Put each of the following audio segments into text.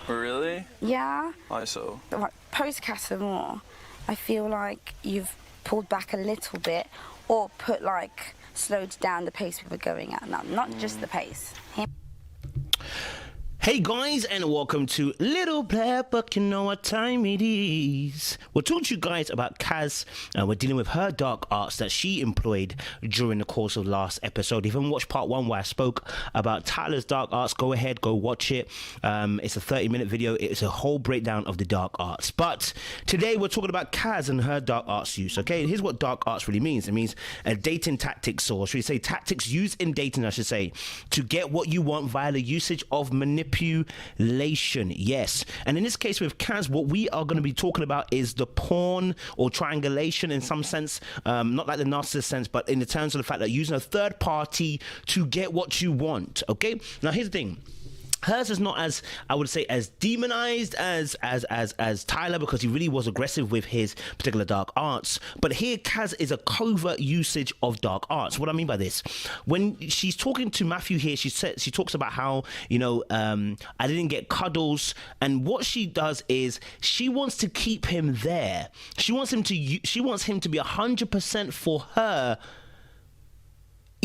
Really? Yeah. Why so? Like, post-Casa Amor, I feel like you've pulled back a little bit or slowed down the pace we were going at now. Not just the pace. Hey guys, and welcome to Little Black Book. You know what time it is. We're talking to you guys about Kaz, and we're dealing with her dark arts that she employed during the course of last episode. If you haven't watched part one where I spoke about Tyler's dark arts, go ahead, go watch it. It's a 30-minute video. It's a whole breakdown of the dark arts. But today we're talking about Kaz and her dark arts use. Okay, here's what dark arts really means. It means a dating tactics, or should we say tactics used in dating, I should say, to get what you want via the usage of manipulation. Yes, and in this case with Kaz, what we are going to be talking about is the porn or triangulation in some sense, not like the narcissist sense, but in the terms of the fact that using a third party to get what you want. Okay, now here's the thing. Hers is not as, I would say, as demonized as Tyler, because he really was aggressive with his particular dark arts. But here, Kaz is a covert usage of dark arts. What I mean by this, when she's talking to Matthew here, she talks about how, you know, I didn't get cuddles, and what she does is she wants to keep him there. She wants him to be 100% for her.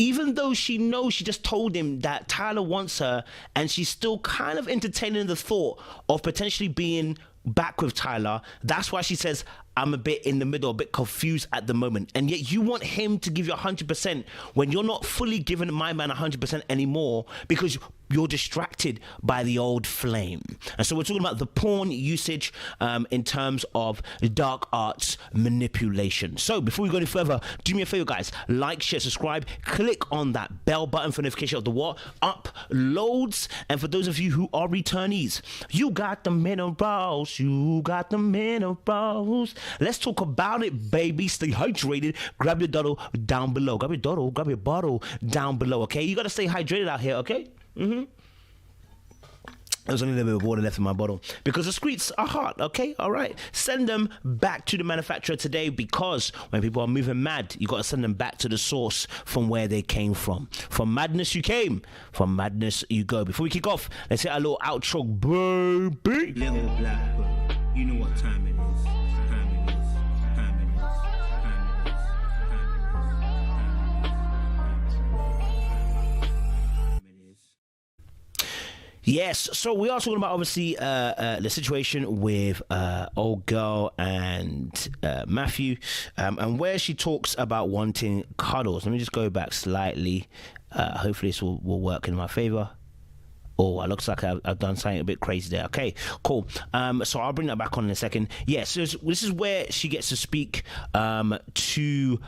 Even though she knows she just told him that Tyler wants her, and she's still kind of entertaining the thought of potentially being back with Tyler. That's why she says, I'm a bit in the middle, a bit confused at the moment. And yet you want him to give you 100% when you're not fully giving my man 100% anymore, because you're distracted by the old flame. And so we're talking about the porn usage in terms of dark arts manipulation. So before we go any further, do me a favor, guys. Like, share, subscribe, click on that bell button for notification of the what? Uploads. And for those of you who are returnees, you got the minerals. You got the minerals. Let's talk about it, baby. Stay hydrated. Grab your bottle down below. Grab your bottle down below, okay? You got to stay hydrated out here, okay? There's only a little bit of water left in my bottle because the streets are hot, okay? All right. Send them back to the manufacturer today, because when people are moving mad, you got to send them back to the source from where they came from. From madness you came, from madness you go. Before we kick off, let's hit a little outro, baby. Little Black Book, you know what time it is. Yes, so we are talking about obviously the situation with old girl and Matthew, and where she talks about wanting cuddles. Let me just go back slightly. Hopefully this will work in my favor. Oh, it looks like I've done something a bit crazy there. Okay, cool. So I'll bring that back on in a second. Yes, so this is where she gets to speak to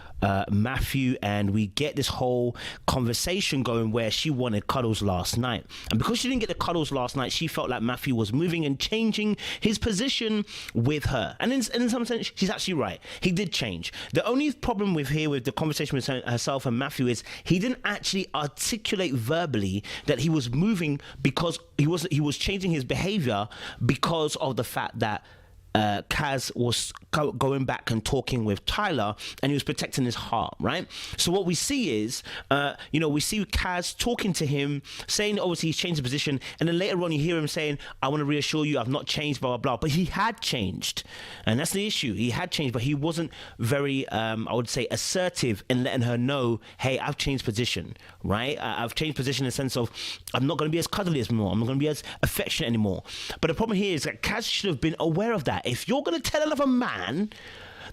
Matthew, and we get this whole conversation going where she wanted cuddles last night. And because she didn't get the cuddles last night, she felt like Matthew was moving and changing his position with her. And in some sense, she's actually right. He did change. The only problem with the conversation with herself and Matthew is he didn't actually articulate verbally that he was moving, because he was changing his behavior because of the fact that Kaz was going back and talking with Tyler, and he was protecting his heart, right? So what we see is, we see Kaz talking to him, saying obviously he's changed the position, and then later on you hear him saying, I want to reassure you I've not changed, blah, blah, blah. But he had changed, and that's the issue. He had changed, but he wasn't very, I would say, assertive in letting her know, hey, I've changed position, right? I've changed position in the sense of I'm not going to be as cuddly anymore. I'm not going to be as affectionate anymore. But the problem here is that Kaz should have been aware of that. If you're going to tell another man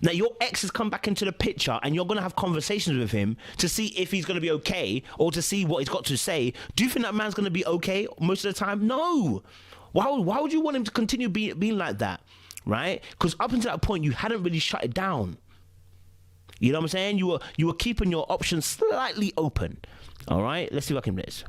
that your ex has come back into the picture and you're going to have conversations with him to see if he's going to be okay, or to see what he's got to say, do you think that man's going to be okay most of the time? No. Why would you want him to continue being like that, right? Because up until that point, you hadn't really shut it down. You know what I'm saying? You were keeping your options slightly open. All right? Let's see if I can do this.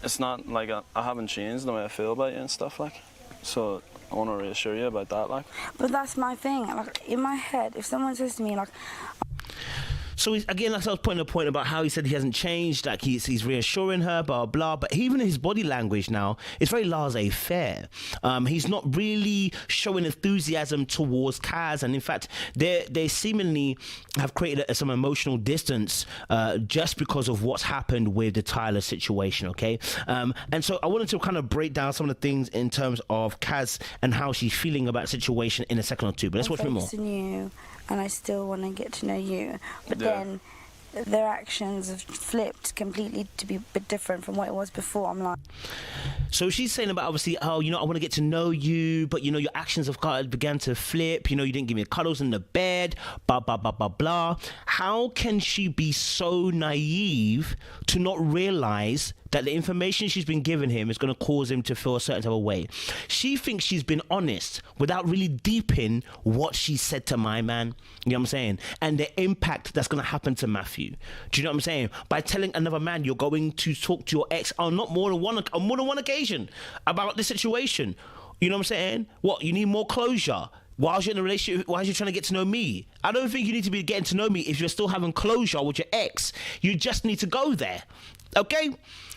It's not like I haven't changed the way I feel about you and stuff, like. So I want to reassure you about that, like. But that's my thing. Like, in my head, if someone says to me, like... So again, like I was pointing a point about how he said he hasn't changed, like he's reassuring her, blah blah. But even his body language now is very laissez-faire. He's not really showing enthusiasm towards Kaz, and in fact, they seemingly have created some emotional distance just because of what's happened with the Tyler situation. Okay, and so I wanted to kind of break down some of the things in terms of Kaz and how she's feeling about the situation in a second or two. But let's watch a bit more. You, and I still want to get to know you, but then their actions have flipped completely to be a bit different from what it was before. I'm like, so she's saying about obviously, oh, I want to get to know you, but your actions have began to flip. You didn't give me cuddles in the bed, blah blah blah blah blah. How can she be so naive to not realize that the information she's been giving him is going to cause him to feel a certain type of way? She thinks she's been honest without really deeping what she said to my man. You know what I'm saying? And the impact that's going to happen to Matthew. Do you know what I'm saying? By telling another man you're going to talk to your ex on more than one occasion about the situation. You know what I'm saying? What, you need more closure? Whilst you're in a relationship, whilst you're trying to get to know me? I don't think you need to be getting to know me if you're still having closure with your ex. You just need to go there. Okay?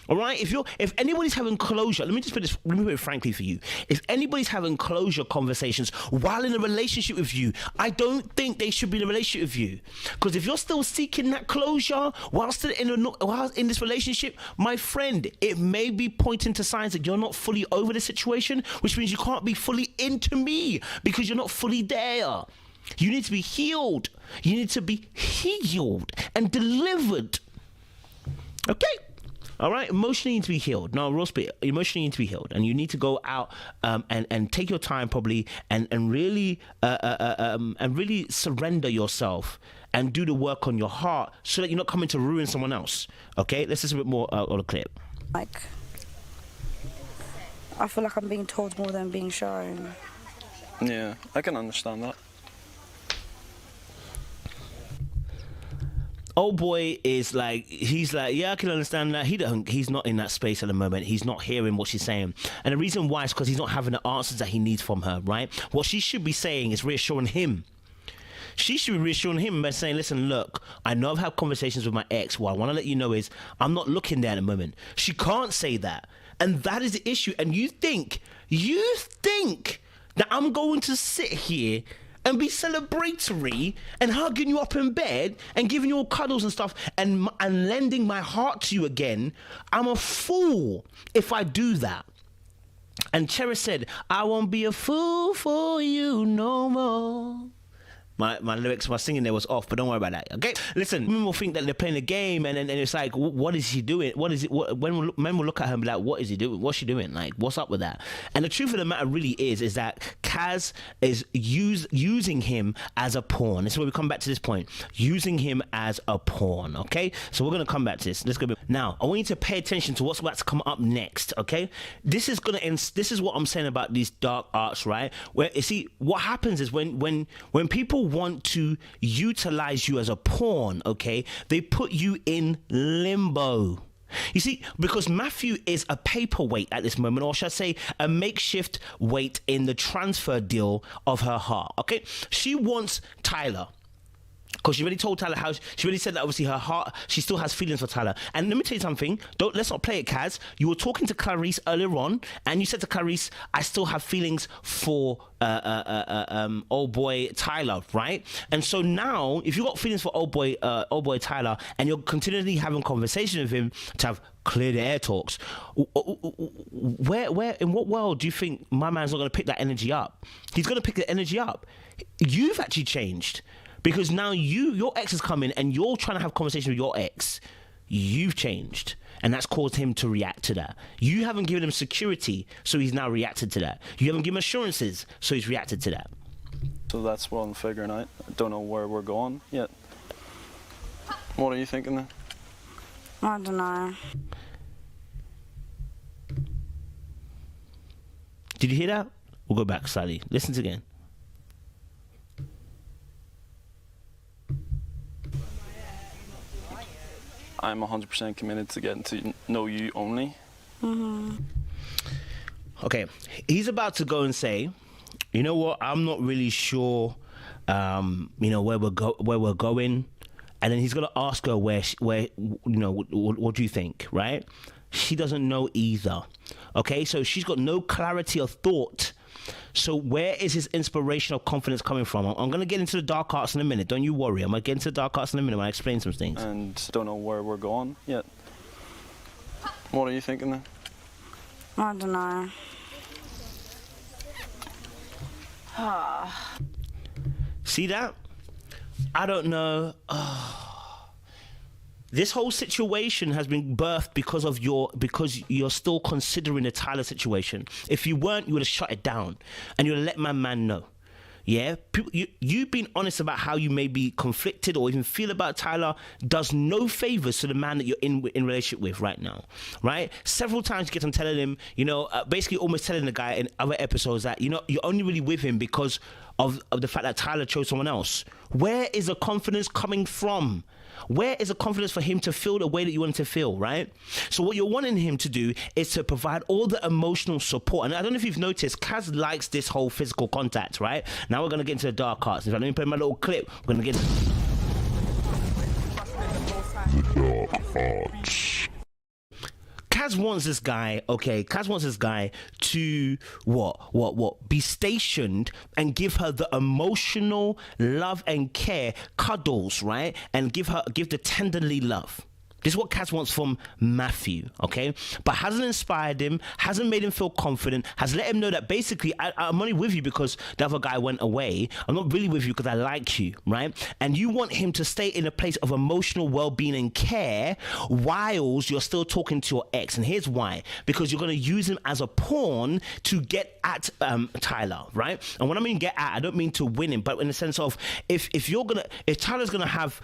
All right? If anybody's having closure, let me put it frankly for you. If anybody's having closure conversations while in a relationship with you, I don't think they should be in a relationship with you. Because if you're still seeking that closure whilst in this relationship, my friend, it may be pointing to signs that you're not fully over the situation, which means you can't be fully into me because you're not fully there. You need to be healed. You need to be healed and delivered. Okay? All right, emotionally you need to be healed. No, real spit. Emotionally you need to be healed, and you need to go out and take your time probably and really surrender yourself and do the work on your heart so that you're not coming to ruin someone else. Okay, let's listen a bit more on the clip. Like, I feel like I'm being told more than being shown. Yeah, I can understand that. Old boy is like, he's like, yeah, I can understand that. He's not in that space at the moment. He's not hearing what she's saying. And the reason why is because he's not having the answers that he needs from her, right? What she should be saying is reassuring him. She should be reassuring him by saying, listen, look, I know I've had conversations with my ex. What I want to let you know is I'm not looking there at the moment. She can't say that. And that is the issue. And you think that I'm going to sit here and be celebratory and hugging you up in bed and giving you all cuddles and stuff and lending my heart to you again. I'm a fool if I do that. And Cherry said, I won't be a fool for you no more. My lyrics, my singing there was off, but don't worry about that, okay? Listen, women will think that they're playing a game, and it's like, what is he doing? What is it? When men will look at her and be like, what is he doing? What's she doing? Like, what's up with that? And the truth of the matter really is that Kaz is using him as a pawn. This is where we come back to this point. Using him as a pawn, okay? So we're going to come back to this. Let's go. Now, I want you to pay attention to what's about to come up next, okay? This is what I'm saying about these dark arts, right? Where, you see, what happens is when people want to utilize you as a pawn, okay, they put you in limbo. You see, because Matthew is a paperweight at this moment, or should I say a makeshift weight in the transfer deal of her heart, okay? She wants Tyler. Because she already told Tyler how she already said that obviously her heart, she still has feelings for Tyler. And let me tell you something, let's not play it, Kaz. You were talking to Clarice earlier on, and you said to Clarice, I still have feelings for old boy Tyler, right? And so now, if you got feelings for old boy Tyler, and you're continually having conversations with him to have clear the air talks, where in what world do you think my man's not going to pick that energy up? He's going to pick the energy up. You've actually changed. Because now your ex has come in and you're trying to have conversation with your ex. You've changed. And that's caused him to react to that. You haven't given him security, so he's now reacted to that. You haven't given him assurances, so he's reacted to that. So that's what I'm figuring out. I don't know where we're going yet. What are you thinking then? I don't know. Did you hear that? We'll go back slightly. Listen again. I'm 100% committed to getting to know you only. Mm-hmm. Okay, he's about to go and say, you know what, I'm not really sure, where we're going, and then he's gonna ask her where what do you think, right? She doesn't know either. Okay, so she's got no clarity of thought. So where is his inspirational confidence coming from? I'm going to get into the dark arts in a minute. Don't you worry. I'm going to get into the dark arts in a minute when I explain some things. And don't know where we're going yet. What are you thinking then? I don't know. See that? I don't know. This whole situation has been birthed because you're still considering the Tyler situation. If you weren't, you would have shut it down and you would have let my man know. Yeah, you've been honest about how you may be conflicted or even feel about Tyler does no favors to the man that you're in relationship with right now, right? Several times you get on telling him, basically almost telling the guy in other episodes that, you're only really with him because of the fact that Tyler chose someone else. Where is the confidence coming from? Where is the confidence for him to feel the way that you want him to feel, right? So what you're wanting him to do is to provide all the emotional support. And I don't know if you've noticed, Kaz likes this whole physical contact, right? Now we're going to get into the dark arts. In fact, let me play my little clip. We're going to get the dark arts. Kaz wants this guy, to be stationed and give her the emotional love and care, cuddles, right? And give the tenderly love. This is what Kaz wants from Matthew, okay? But hasn't inspired him, hasn't made him feel confident, has let him know that basically, I'm only with you because the other guy went away. I'm not really with you because I like you, right? And you want him to stay in a place of emotional well-being and care whilst you're still talking to your ex. And here's why. Because you're going to use him as a pawn to get at Tyler, right? And when I mean get at, I don't mean to win him, but in the sense of if Tyler's going to have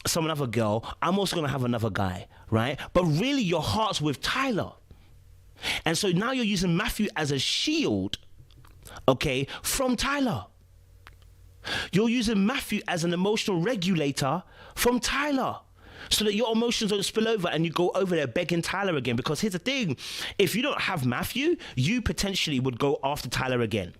some other girl, I'm also going to have another guy, right? But really, your heart's with Tyler. And so now you're using Matthew as a shield, okay, from Tyler. You're using Matthew as an emotional regulator from Tyler, so that your emotions don't spill over and you go over there begging Tyler again. Because here's the thing, if you don't have Matthew, you potentially would go after Tyler again.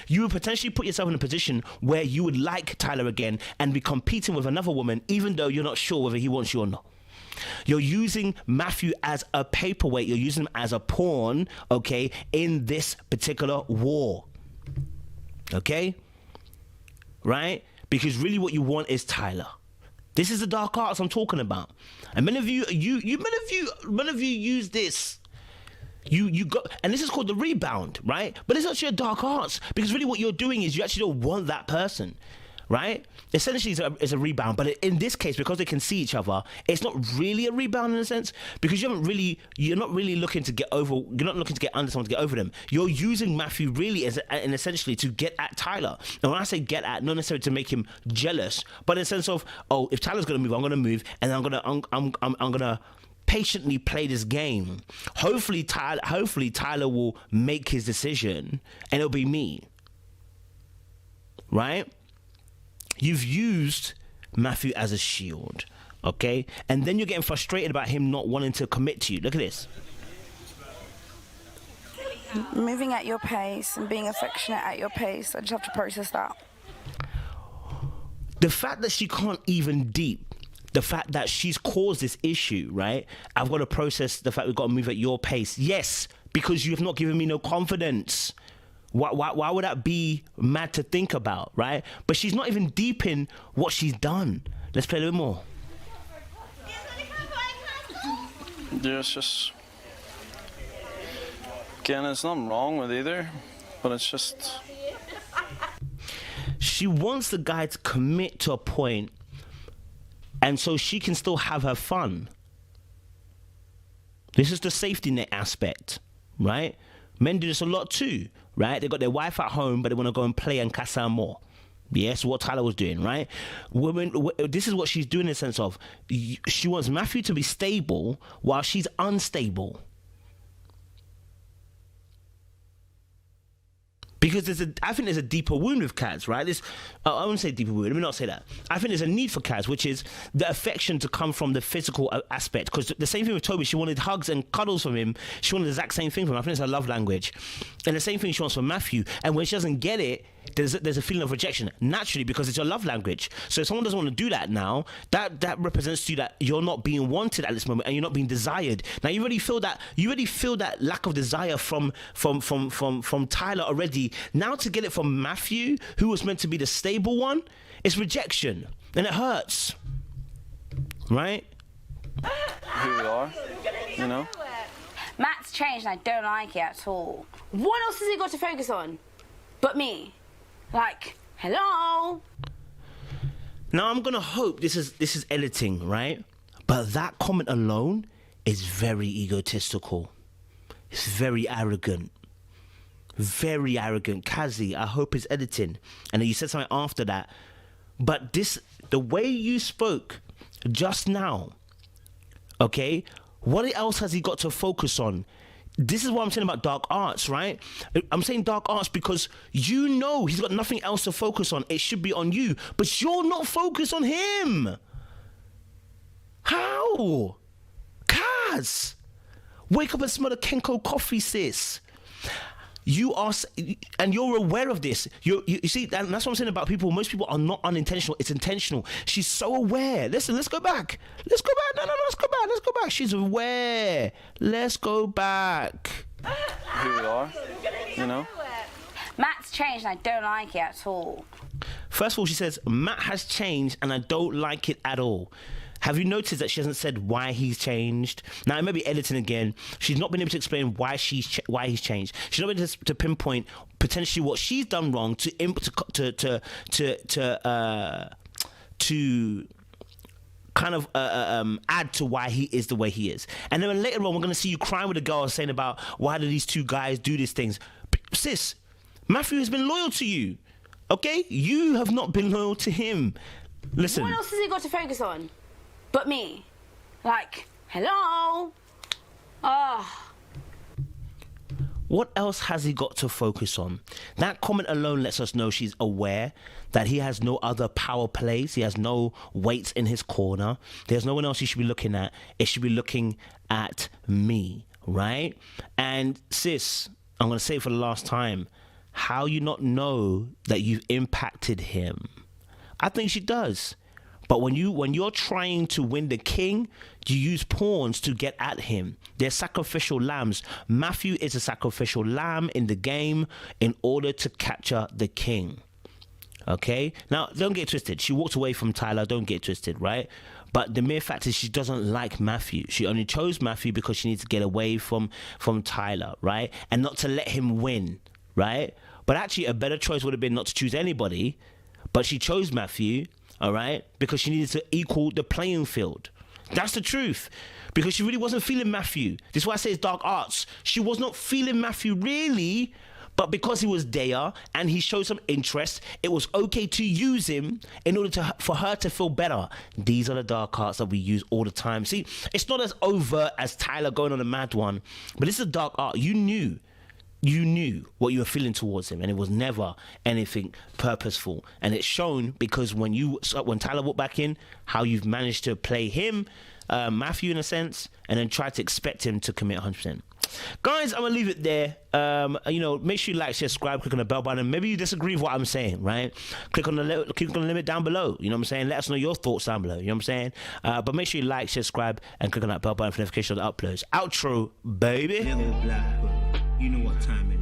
You would potentially put yourself in a position where you would like Tyler again and be competing with another woman, even though you're not sure whether he wants you or not. You're using Matthew as a paperweight. You're using him as a pawn, okay, in this particular war. Okay? Right? Because really what you want is Tyler. This is the dark arts I'm talking about. And many of you use this. You got, and this is called the rebound, right? But it's actually a dark arts, because really what you're doing is you actually don't want that person, right? Essentially it's a rebound, but in this case, because they can see each other, it's not really a rebound in a sense, because you're not really looking to get over, you're not looking to get under someone to get over them. You're using Matthew really and essentially to get at Tyler. And when I say get at, not necessarily to make him jealous, but in the sense of, oh, if Tyler's gonna move, I'm gonna move, and I'm gonna patiently play this game. Hopefully Tyler will make his decision and it'll be me, right? You've used Matthew as a shield, okay? And then you're getting frustrated about him not wanting to commit to you. Look at this. Moving at your pace and being affectionate at your pace. I just have to process that. The fact that she can't even deep, the fact that she's caused this issue, right? I've got to process the fact we've got to move at your pace. Yes, because you have not given me no confidence. Why would that be mad to think about, right? But she's not even deep in what she's done. Let's play a little more. Yeah, it's just... Again, there's nothing wrong with either, but it's just... She wants the guy to commit to a point, and so she can still have her fun. This is the safety net aspect, right? Men do this a lot too, right? They got their wife at home, but they want to go and play and casa more. Yes, what Tyler was doing, right? Women, this is what she's doing in the sense of, she wants Matthew to be stable while she's unstable. Because I think there's a deeper wound with Kaz, right? I wouldn't say deeper wound, let me not say that. I think there's a need for Kaz, which is the affection to come from the physical aspect. Because the same thing with Toby, she wanted hugs and cuddles from him. She wanted the exact same thing from him. I think it's her love language. And the same thing she wants from Matthew. And when she doesn't get it, there's a feeling of rejection naturally because it's your love language. So if someone doesn't want to do that now, that represents to you that you're not being wanted at this moment and you're not being desired. Now you already feel that lack of desire from Tyler already. Now to get it from Matthew, who was meant to be the stable one, it's rejection and it hurts, right? Here we are, you know. Matt's changed and I don't like it at all. What else has he got to focus on but me? Like, hello? Now I'm gonna hope this is editing, right? But that comment alone is very egotistical. It's very arrogant. Very arrogant. Kazi, I hope it's editing. And then you said something after that. But the way you spoke just now, okay? What else has he got to focus on? This is what I'm saying about dark arts, right? I'm saying dark arts because you know he's got nothing else to focus on. It should be on you, but you're not focused on him. How? Kaz, wake up and smell the Kenko coffee, sis. You are, and you're aware of this. You see, and that's what I'm saying about people. Most people are not unintentional. It's intentional. She's so aware. Listen, let's go back. Let's go back. No, let's go back. Let's go back. She's aware. Let's go back. Here we are, you know. Matt's changed and I don't like it at all. First of all, she says, Matt has changed and I don't like it at all. Have you noticed that she hasn't said why he's changed? Now, it may be editing again. She's not been able to explain why he's changed. She's not been able to pinpoint potentially what she's done wrong to kind of add to why he is the way he is. And then later on, we're going to see you crying with a girl saying about why do these two guys do these things. Sis, Matthew has been loyal to you, okay? You have not been loyal to him. Listen. What else has he got to focus on but me? Like, hello? What else has he got to focus on? That comment alone lets us know she's aware that he has no other power plays. He has no weights in his corner. There's no one else he should be looking at. It should be looking at me, right? And sis, I'm going to say it for the last time. How you not know that you've impacted him? I think she does. But when you're trying to win the king, you use pawns to get at him. They're sacrificial lambs. Matthew is a sacrificial lamb in the game in order to capture the king. Okay? Now, don't get twisted. She walked away from Tyler. Don't get twisted, right? But the mere fact is she doesn't like Matthew. She only chose Matthew because she needs to get away from Tyler, right? And not to let him win, right? But actually, a better choice would have been not to choose anybody. But she chose Matthew, all right, because she needed to equal the playing field. That's the truth. Because she really wasn't feeling Matthew. This is why I say it's dark arts. She was not feeling Matthew really, but because he was there and he showed some interest, it was okay to use him in order for her to feel better. These are the dark arts that we use all the time. See, it's not as overt as Tyler going on a mad one, but this is a dark art. You knew what you were feeling towards him, and it was never anything purposeful. And it's shown because when Tyler walked back in, how you've managed to play him, Matthew in a sense, and then try to expect him to commit 100%. Guys, I'm gonna leave it there. Make sure you like, share, subscribe, click on the bell button. Maybe you disagree with what I'm saying, right? Click on the limit down below. You know what I'm saying? Let us know your thoughts down below. You know what I'm saying? But make sure you like, share, subscribe, and click on that bell button for notification of the uploads. Outro, baby. You know what time it is.